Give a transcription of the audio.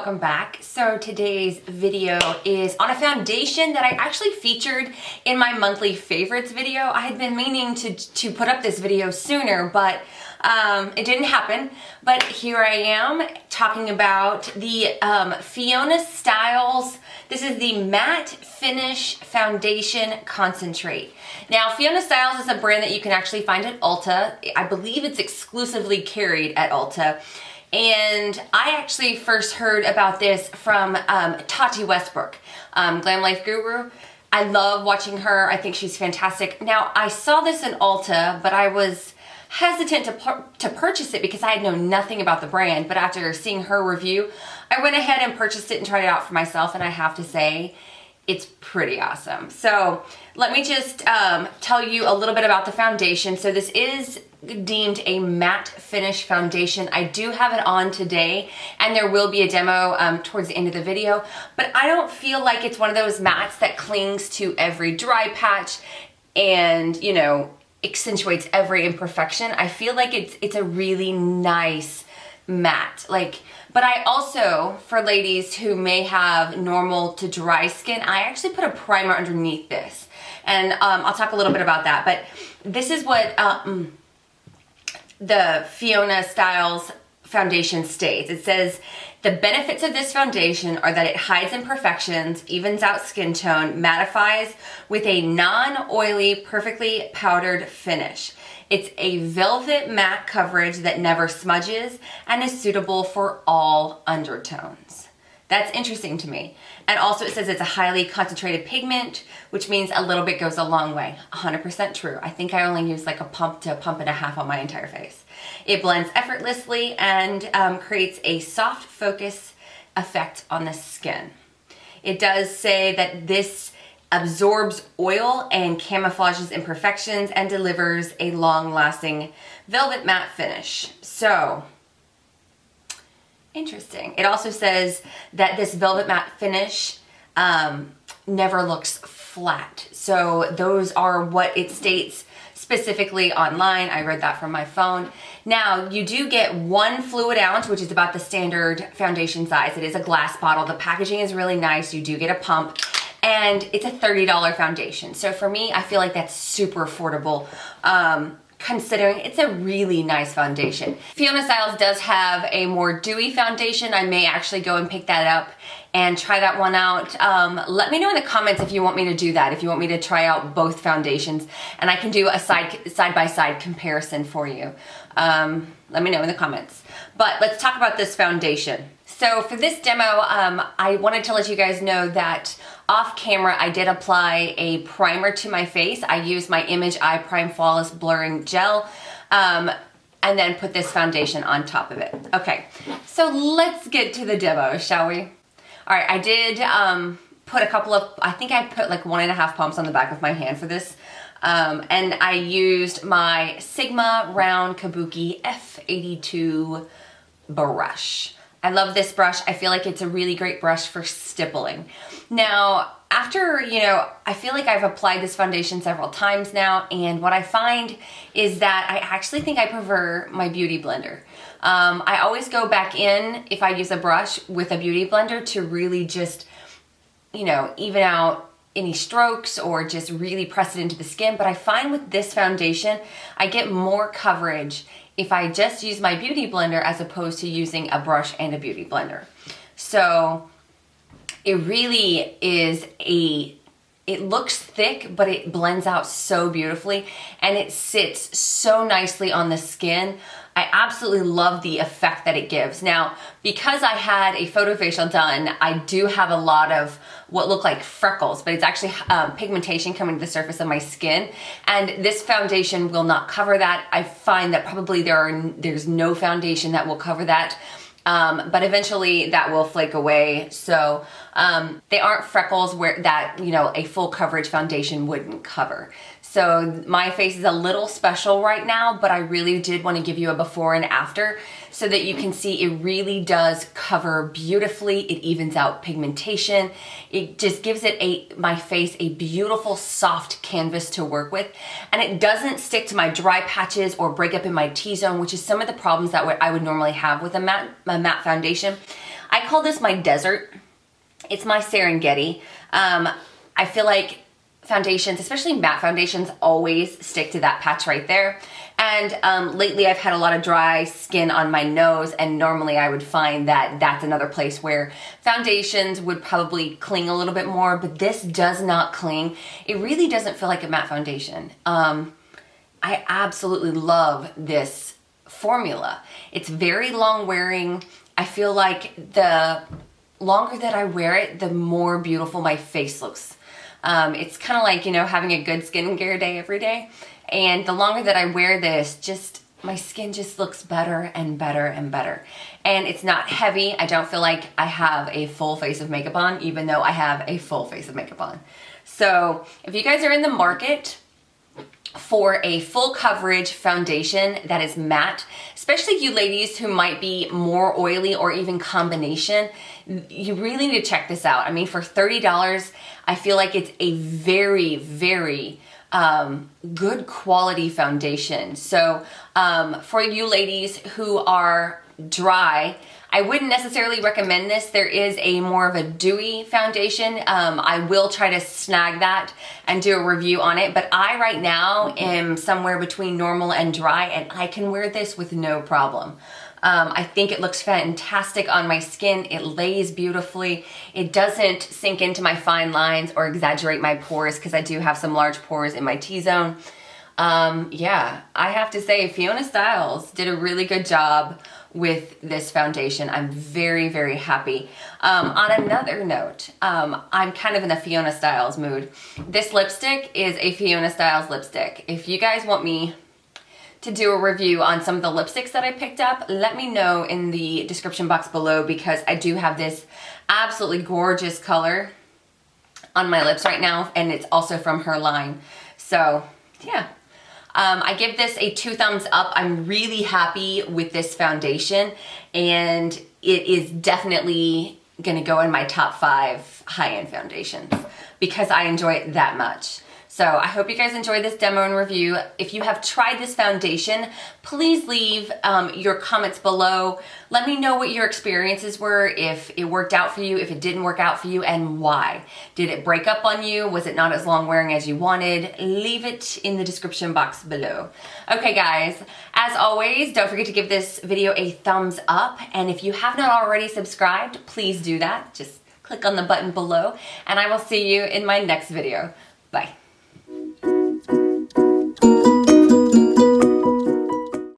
welcome back. So today's video is on a foundation that I actually featured in my monthly favorites video. I had been meaning to put up this video sooner, but it didn't happen. But here I am talking about the Fiona Stiles. This is the Matte Finish Foundation Concentrate. Now, Fiona Stiles is a brand that you can actually find at Ulta. I believe it's exclusively carried at Ulta. And I actually first heard about this from Tati Westbrook, Glam Life Guru. I love watching her. I think she's fantastic. Now, I saw this in Ulta, but I was hesitant to purchase it because I had known nothing about the brand. But after seeing her review, I went ahead and purchased it and tried it out for myself. And I have to say, it's pretty awesome. So let me just tell you a little bit about the foundation. So this is deemed a matte finish foundation. I do have it on today, and there will be a demo towards the end of the video, but I don't feel like it's one of those mattes that clings to every dry patch and, you know, accentuates every imperfection. I feel like it's a really nice matte. But I also, for ladies who may have normal to dry skin, I actually put a primer underneath this. And I'll talk a little bit about that. But this is what the Fiona Stiles foundation states. It says, the benefits of this foundation are that it hides imperfections, evens out skin tone, mattifies with a non-oily, perfectly powdered finish. It's a velvet matte coverage that never smudges and is suitable for all undertones. That's interesting to me. And also it says it's a highly concentrated pigment, which means a little bit goes a long way. 100% true. I think I only use like a pump to a pump and a half on my entire face. It blends effortlessly and creates a soft focus effect on the skin. It does say that this absorbs oil and camouflages imperfections and delivers a long-lasting velvet matte finish. So, interesting. It also says that this velvet matte finish never looks flat. So those are what it states specifically online. I read that from my phone. Now, you do get 1 fluid ounce, which is about the standard foundation size. It is a glass bottle. The packaging is really nice. You do get a pump. And it's a $30 foundation. So for me, I feel like that's super affordable, considering it's a really nice foundation. Fiona Stiles does have a more dewy foundation. I may actually go and pick that up and try that one out. Let me know in the comments if you want me to do that, if you want me to try out both foundations, and I can do a side-by-side comparison for you. Let me know in the comments. But let's talk about this foundation. So for this demo, I wanted to let you guys know that off camera, I did apply a primer to my face. I used my Image Eye Prime Flawless Blurring Gel, and then put this foundation on top of it. Okay, so let's get to the demo, shall we? All right, I did put a couple of, I think I put like 1.5 pumps on the back of my hand for this. And I used my Sigma Round Kabuki F82 brush. I love this brush. I feel like it's a really great brush for stippling. Now, after, I feel like I've applied this foundation several times now, and what I find is that I actually think I prefer my Beauty Blender. I always go back in, if I use a brush with a Beauty Blender, to really just, even out any strokes or just really press it into the skin. But I find with this foundation, I get more coverage if I just use my Beauty Blender as opposed to using a brush and a Beauty Blender. So it really is it looks thick, but it blends out so beautifully and it sits so nicely on the skin. I absolutely love the effect that it gives. Now, because I had a photofacial done, I do have a lot of what look like freckles, but it's actually pigmentation coming to the surface of my skin. And this foundation will not cover that. I find that probably there's no foundation that will cover that. But eventually that will flake away. So they aren't freckles that a full coverage foundation wouldn't cover. So my face is a little special right now, but I really did want to give you a before and after so that you can see it really does cover beautifully. It evens out pigmentation. It just gives my face a beautiful soft canvas to work with. And it doesn't stick to my dry patches or break up in my T-zone, which is some of the problems that I would normally have with a matte foundation. I call this my desert. It's my Serengeti. I feel like foundations, especially matte foundations, always stick to that patch right there. And lately I've had a lot of dry skin on my nose, and normally I would find that that's another place where foundations would probably cling a little bit more, but this does not cling. It really doesn't feel like a matte foundation. I absolutely love this formula. It's very long wearing. I feel like the longer that I wear it, the more beautiful my face looks. It's kind of like, you know, having a good skincare day every day. And the longer that I wear this, just my skin just looks better and better and better. And it's not heavy. I don't feel like I have a full face of makeup on, even though I have a full face of makeup on. So if you guys are in the market for a full coverage foundation that is matte, especially you ladies who might be more oily or even combination, you really need to check this out. I mean, for $30, I feel like it's a very, very good quality foundation. So for you ladies who are dry, I wouldn't necessarily recommend this. There is a more of a dewy foundation. I will try to snag that and do a review on it, but I right now am somewhere between normal and dry, and I can wear this with no problem. I think it looks fantastic on my skin. It lays beautifully. It doesn't sink into my fine lines or exaggerate my pores, because I do have some large pores in my T-zone. Yeah, I have to say Fiona Stiles did a really good job with this foundation. I'm very, very happy. On another note, I'm kind of in a Fiona Stiles mood. This lipstick is a Fiona Stiles lipstick. If you guys want me to do a review on some of the lipsticks that I picked up, let me know in the description box below, because I do have this absolutely gorgeous color on my lips right now, and it's also from her line. So yeah. I give this a 2 thumbs up. I'm really happy with this foundation, and it is definitely gonna go in my top 5 high-end foundations because I enjoy it that much. So I hope you guys enjoyed this demo and review. If you have tried this foundation, please leave your comments below. Let me know what your experiences were, if it worked out for you, if it didn't work out for you, and why. Did it break up on you? Was it not as long wearing as you wanted? Leave it in the description box below. Okay guys, as always, don't forget to give this video a thumbs up, and if you have not already subscribed, please do that. Just click on the button below, and I will see you in my next video. Bye.